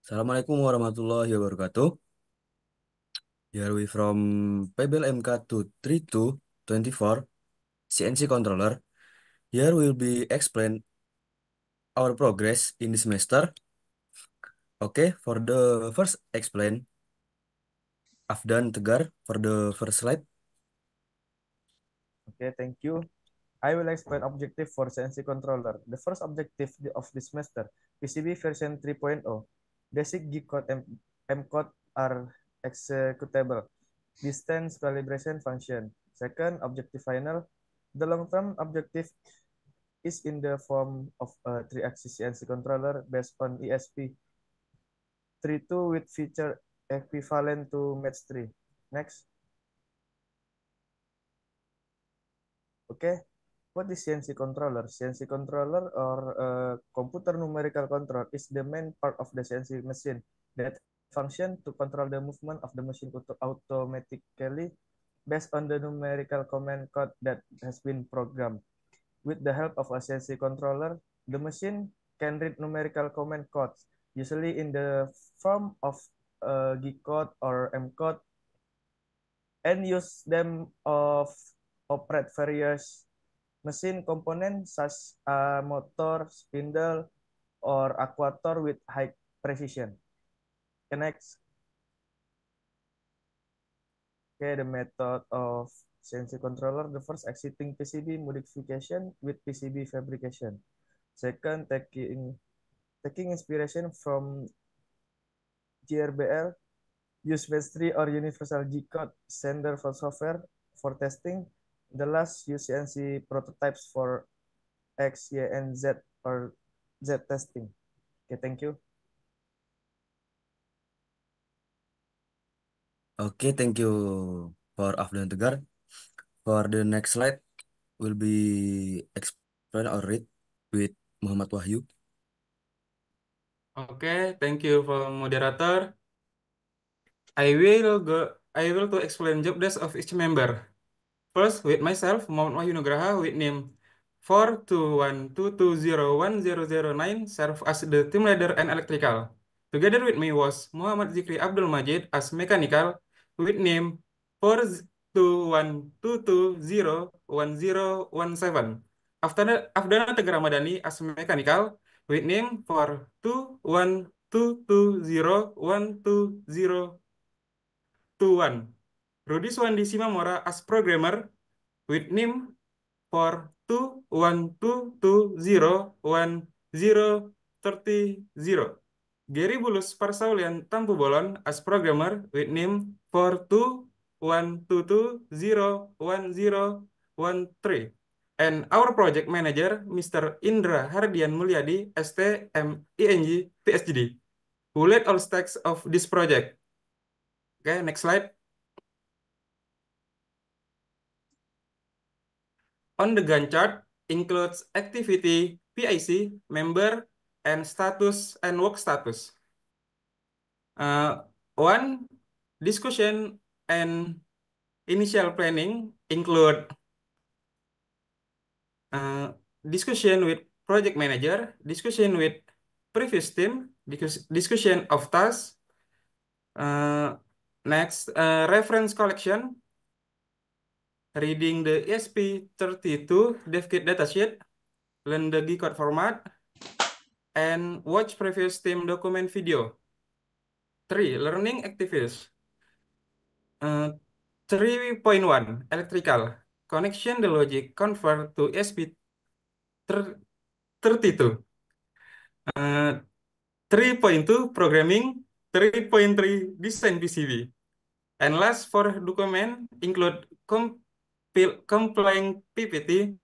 Assalamualaikum warahmatullahi wabarakatuh. Here we from PBL MK23224 CNC controller. Here will be explain our progress in the semester. Okay, for the first explain, Afdan Tegar for the first slide. Okay, thank you. I will explain objective for CNC controller. The first objective of this semester, PCB version 3.0. Basic G code and M code are executable. Distance calibration function. Second objective final. The long-term objective is in the form of a three-axis CNC controller based on ESP32 with feature equivalent to match 3. Next. Okay. What is CNC controller? CNC controller or computer numerical control is the main part of the CNC machine that function to control the movement of the machine automatically based on the numerical command code that has been programmed. With the help of a CNC controller, the machine can read numerical command codes, usually in the form of G code or M code, and use them of operate various machine components such as motor, spindle, or actuator with high precision. Okay, next. Okay, the method of CNC controller. The first, exiting PCB modification with PCB fabrication. Second, taking inspiration from GRBL, use Base3 or Universal G Code sender for software for testing. The last, use CNC prototypes for X, Y, and Z or Z testing. Okay, thank you. Okay, thank you for Afdan Tegar. For the next slide will be explain or read with Muhammad Wahyu. Okay, thank you for moderator. I will to explain job desk of each member. First, with myself, Muhammad Wahyu Nugraha, with name 42122010009, serve as the team leader and electrical. Together with me was Muhammad Zikri Abdul Majid as mechanical, with name 42122010017. Afdana Tegar Ramadhani as mechanical, with name 42122012021. Rudi Swandi Simamora as programmer, with name for 212201030. Gary Bulus Parsaulian Tampu Bolon as programmer, with name for 212201013. And our project manager, Mr. Indra Hardian Mulyadi, STM ING PhD, who led all stacks of this project. Okay, next slide. On the Gantt chart includes activity, PIC, member, and status and work status. One, discussion and initial planning include discussion with project manager, discussion with previous team, discussion of tasks. Next, reference collection, reading the ESP32 DevKit datasheet, learn the G code format, and watch previous team document video. 3. Learning activities. 3.1 Electrical. Connection the logic convert to ESP32. 3.2 Programming. 3.3 Design PCB. And last for document include complying PPT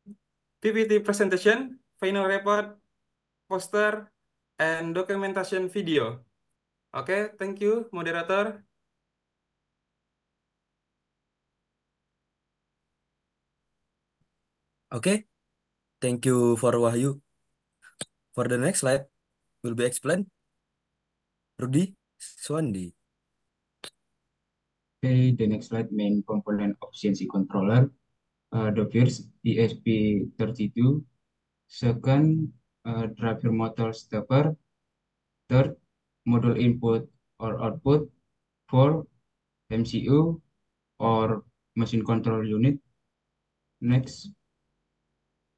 presentation, final report, poster, and documentation video. Oke, thank you, moderator. Okay, thank you for Wahyu. For the next slide will be explained Rudi Swandi. Okay, the next slide, main component of CNC controller. The first, ESP32. Second, driver motor stepper. Third, model input or output for MCU or machine control unit. Next,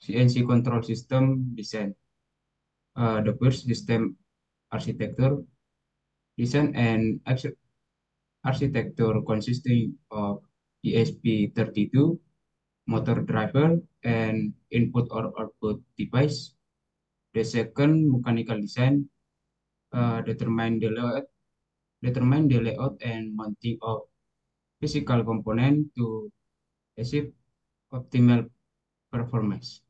CNC control system design. The first system architecture design and architecture consisting of ESP32 motor driver and input or output device. The second mechanical design determine the layout and mounting of physical component to achieve optimal performance.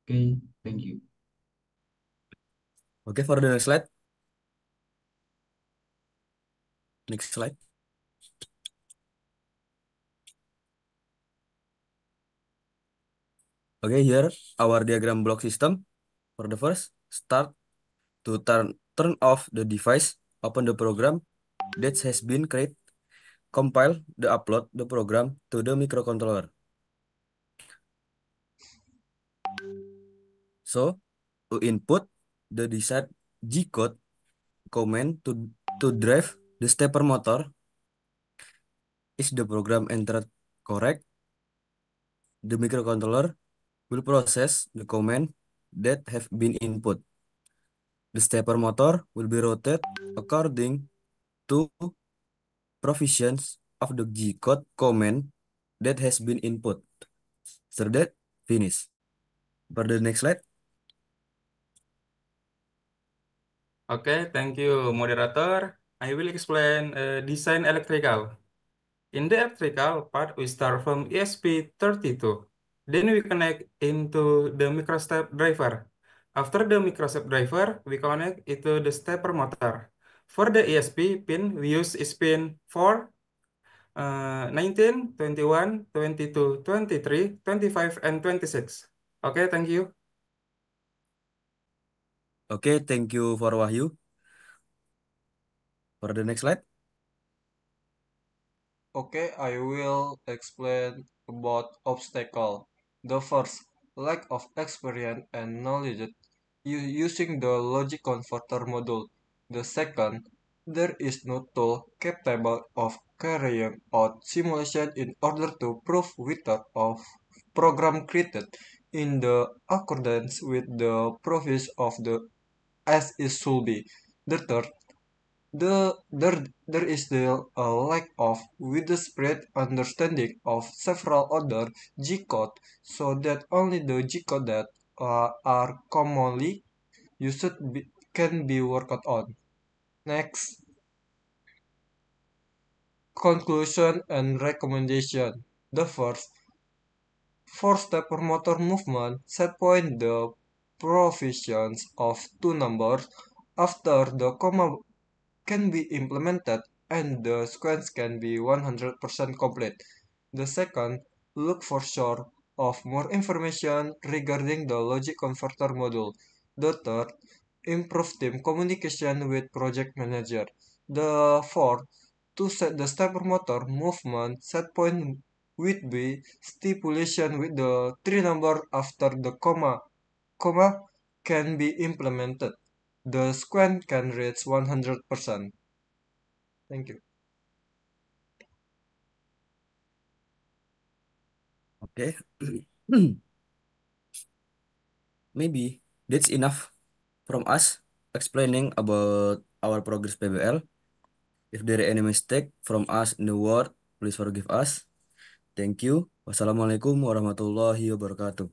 Okay, thank you. Okay, for the next slide. Next slide. Okay, here our diagram block system. For the first, start to turn off the device, open the program that has been created, compile the upload the program to the microcontroller. So, to input the desired G-code command to drive the stepper motor. Is the program entered correct? The microcontroller will process the command that have been input. The stepper motor will be rotated according to provisions of the G-code command that has been input. After that, finish. For the next slide. Okay, thank you, moderator. I will explain design electrical. In the electrical part, we start from ESP32. Then we connect into the microstep driver. After the microstep driver, we connect into the stepper motor. For the ESP pin, we use is pin 4, 19, 21, 22, 23, 25, and 26. Okay, thank you. Okay, thank you for Wahyu. For the next slide. Okay, I will explain about obstacle. The first, lack of experience and knowledge using the logic converter module. The second, there is no tool capable of carrying out simulation in order to prove whether of program created in the accordance with the provisions of the as it should be. The third, there is still a lack of widespread understanding of several other G-code, so that only the G-code that are commonly used can be worked on. Next, conclusion and recommendation. The first, for-step motor movement set point the provisions of two numbers after the comma can be implemented and the sequence can be 100% complete. The second, look for sure of more information regarding the logic converter module. The third, improve team communication with project manager. The fourth, to set the stepper motor movement set point with B stipulation with the three number after the comma can be implemented. The sequence can reach 100%. Thank you. Okay. Maybe that's enough from us explaining about our progress PBL. If there are any mistake from us in the word, please forgive us. Thank you. Wassalamualaikum warahmatullahi wabarakatuh.